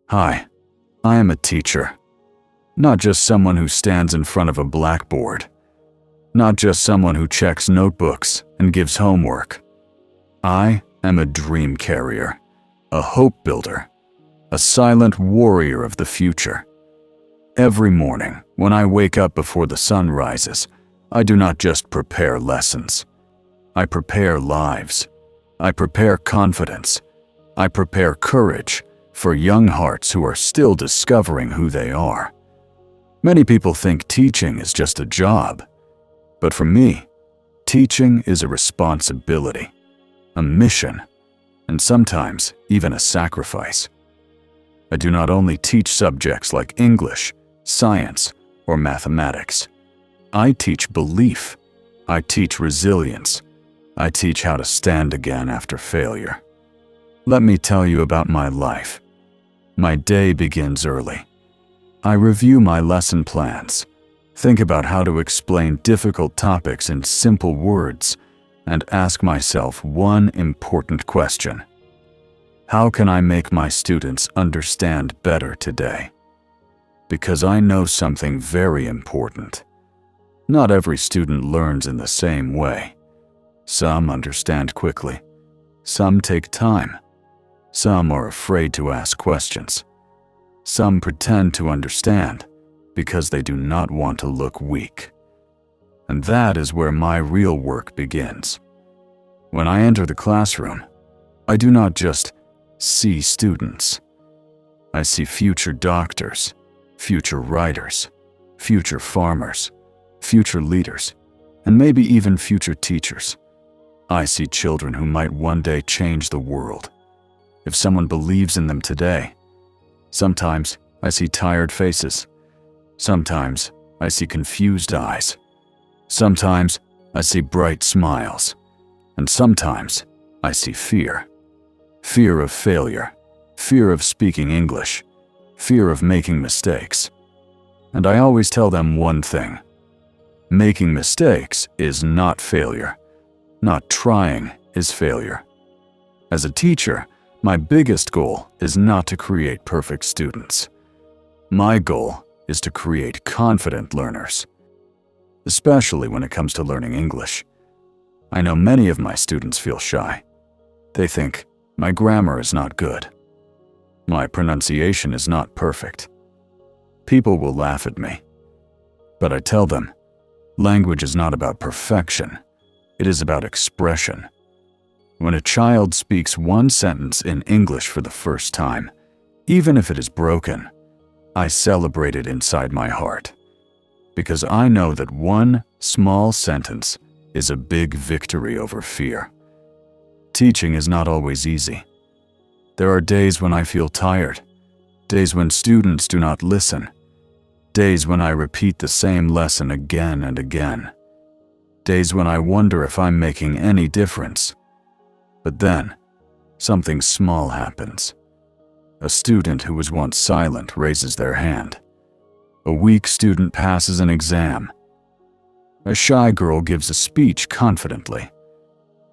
Hi, I am a teacher. Not just someone who stands in front of a blackboard. Not just someone who checks notebooks and gives homework. I am a dream carrier, a hope builder, a silent warrior of the future. Every morning, when I wake up before the sun rises, I do not just prepare lessons. I prepare lives. I prepare confidence. I prepare courage for young hearts who are still discovering who they are. Many people think teaching is just a job, but for me, teaching is a responsibility, a mission, and sometimes even a sacrifice. I do not only teach subjects like English, science, or mathematics. I teach belief. I teach resilience. I teach how to stand again after failure. Let me tell you about my life. My day begins early. I review my lesson plans, think about how to explain difficult topics in simple words, and ask myself one important question. How can I make my students understand better today? Because I know something very important. Not every student learns in the same way. Some understand quickly. Some take time. Some are afraid to ask questions. Some pretend to understand because they do not want to look weak. And that is where my real work begins. When I enter the classroom, I do not just see students. I see future doctors, future writers, future farmers, future leaders, and maybe even future teachers. I see children who might one day change the world. If someone believes in them today, sometimes I see tired faces. Sometimes I see confused eyes. Sometimes I see bright smiles. And sometimes I see fear. Fear of failure. Fear of speaking English. Fear of making mistakes. And I always tell them one thing. Making mistakes is not failure. Not trying is failure. As a teacher, my biggest goal is not to create perfect students. My goal is to create confident learners, especially when it comes to learning English. I know many of my students feel shy. They think, my grammar is not good. My pronunciation is not perfect. People will laugh at me. But I tell them, language is not about perfection. It is about expression. When a child speaks one sentence in English for the first time, even if it is broken, I celebrate it inside my heart. Because I know that one small sentence is a big victory over fear. Teaching is not always easy. There are days when I feel tired, days when students do not listen, days when I repeat the same lesson again and again, days when I wonder if I'm making any difference. But then, something small happens. A student who was once silent raises their hand. A weak student passes an exam. A shy girl gives a speech confidently.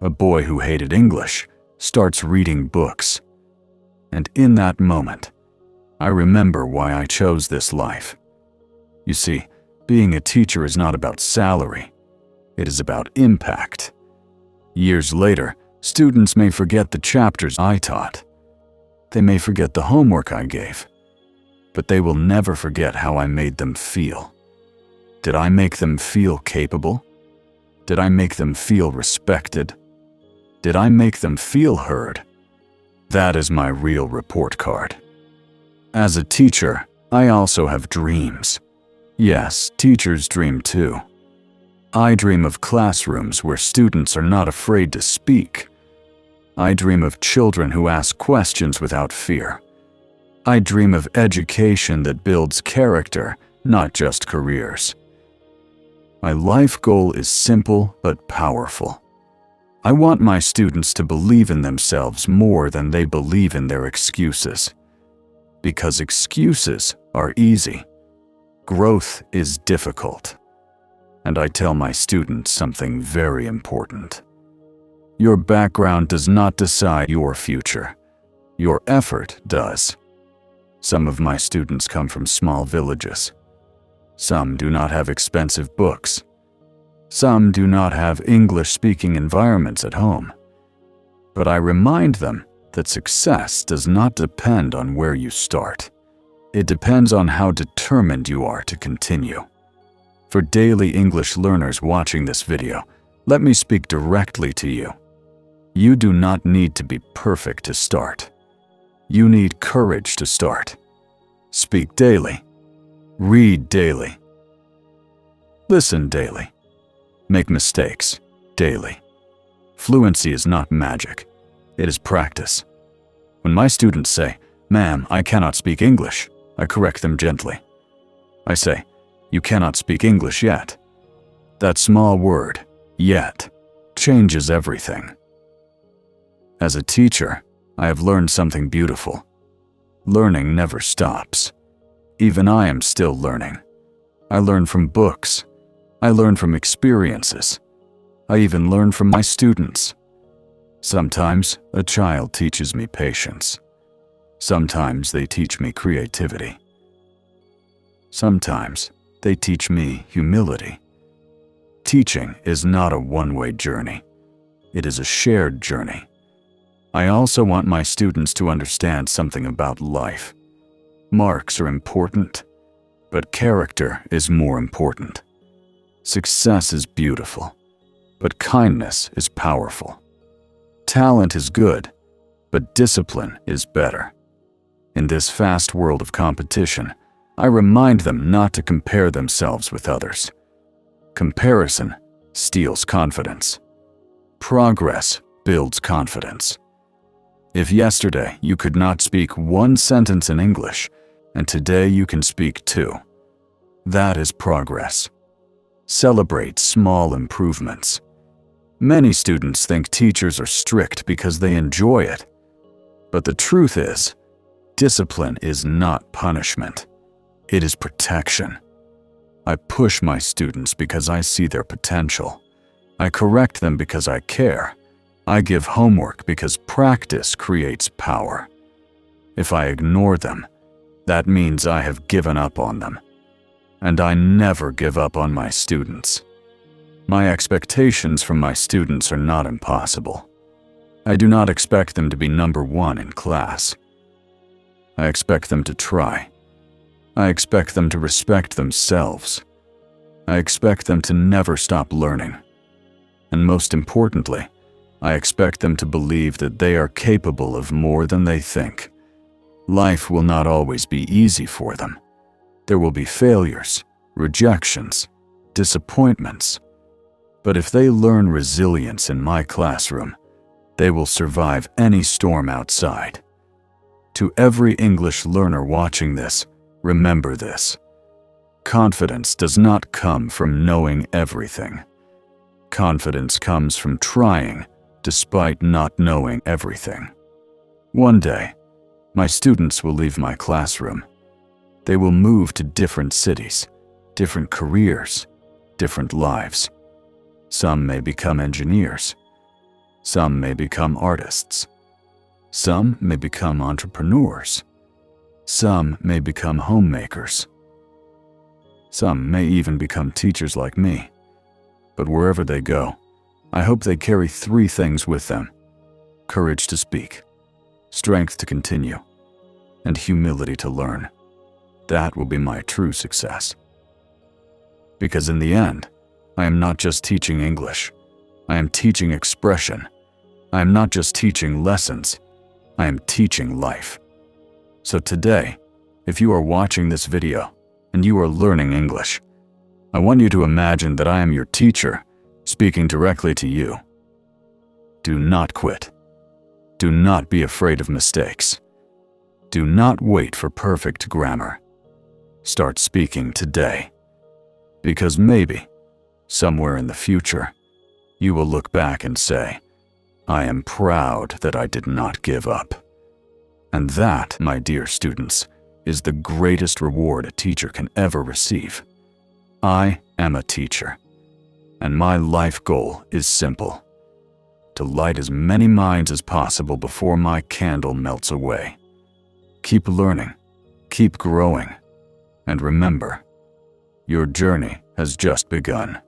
A boy who hated English starts reading books. And in that moment, I remember why I chose this life. You see, being a teacher is not about salary. It is about impact. Years later, students may forget the chapters I taught. They may forget the homework I gave. But they will never forget how I made them feel. Did I make them feel capable? Did I make them feel respected? Did I make them feel heard? That is my real report card. As a teacher, I also have dreams. Yes, teachers dream too. I dream of classrooms where students are not afraid to speak. I dream of children who ask questions without fear. I dream of education that builds character, not just careers. My life goal is simple but powerful. I want my students to believe in themselves more than they believe in their excuses. Because excuses are easy. Growth is difficult. And I tell my students something very important. Your background does not decide your future. Your effort does. Some of my students come from small villages. Some do not have expensive books. Some do not have English-speaking environments at home. But I remind them that success does not depend on where you start. It depends on how determined you are to continue. For daily English learners watching this video, let me speak directly to you. You do not need to be perfect to start. You need courage to start. Speak daily. Read daily. Listen daily. Make mistakes daily. Fluency is not magic. It is practice. When my students say, "Ma'am, I cannot speak English," I correct them gently. I say, "You cannot speak English yet." That small word, yet, changes everything. As a teacher, I have learned something beautiful. Learning never stops. Even I am still learning. I learn from books. I learn from experiences. I even learn from my students. Sometimes a child teaches me patience. Sometimes they teach me creativity. Sometimes they teach me humility. Teaching is not a one-way journey. It is a shared journey. I also want my students to understand something about life. Marks are important, but character is more important. Success is beautiful, but kindness is powerful. Talent is good, but discipline is better. In this fast world of competition, I remind them not to compare themselves with others. Comparison steals confidence. Progress builds confidence. If yesterday you could not speak one sentence in English, and today you can speak two, that is progress. Celebrate small improvements. Many students think teachers are strict because they enjoy it. But the truth is, discipline is not punishment. It is protection. I push my students because I see their potential. I correct them because I care. I give homework because practice creates power. If I ignore them, that means I have given up on them. And I never give up on my students. My expectations from my students are not impossible. I do not expect them to be number one in class. I expect them to try. I expect them to respect themselves. I expect them to never stop learning. And most importantly, I expect them to believe that they are capable of more than they think. Life will not always be easy for them. There will be failures, rejections, disappointments. But if they learn resilience in my classroom, they will survive any storm outside. To every English learner watching this, remember this. Confidence does not come from knowing everything. Confidence comes from trying despite not knowing everything. One day, my students will leave my classroom. They will move to different cities, different careers, different lives. Some may become engineers. Some may become artists. Some may become entrepreneurs. Some may become homemakers. Some may even become teachers like me. But wherever they go, I hope they carry three things with them: courage to speak, strength to continue, and humility to learn. That will be my true success. Because in the end, I am not just teaching English. I am teaching expression. I am not just teaching lessons. I am teaching life. So today, if you are watching this video and you are learning English, I want you to imagine that I am your teacher speaking directly to you. Do not quit. Do not be afraid of mistakes. Do not wait for perfect grammar. Start speaking today. Because maybe, somewhere in the future, you will look back and say, "I am proud that I did not give up." And that, my dear students, is the greatest reward a teacher can ever receive. I am a teacher, and my life goal is simple: to light as many minds as possible before my candle melts away. Keep learning, keep growing. And remember, your journey has just begun.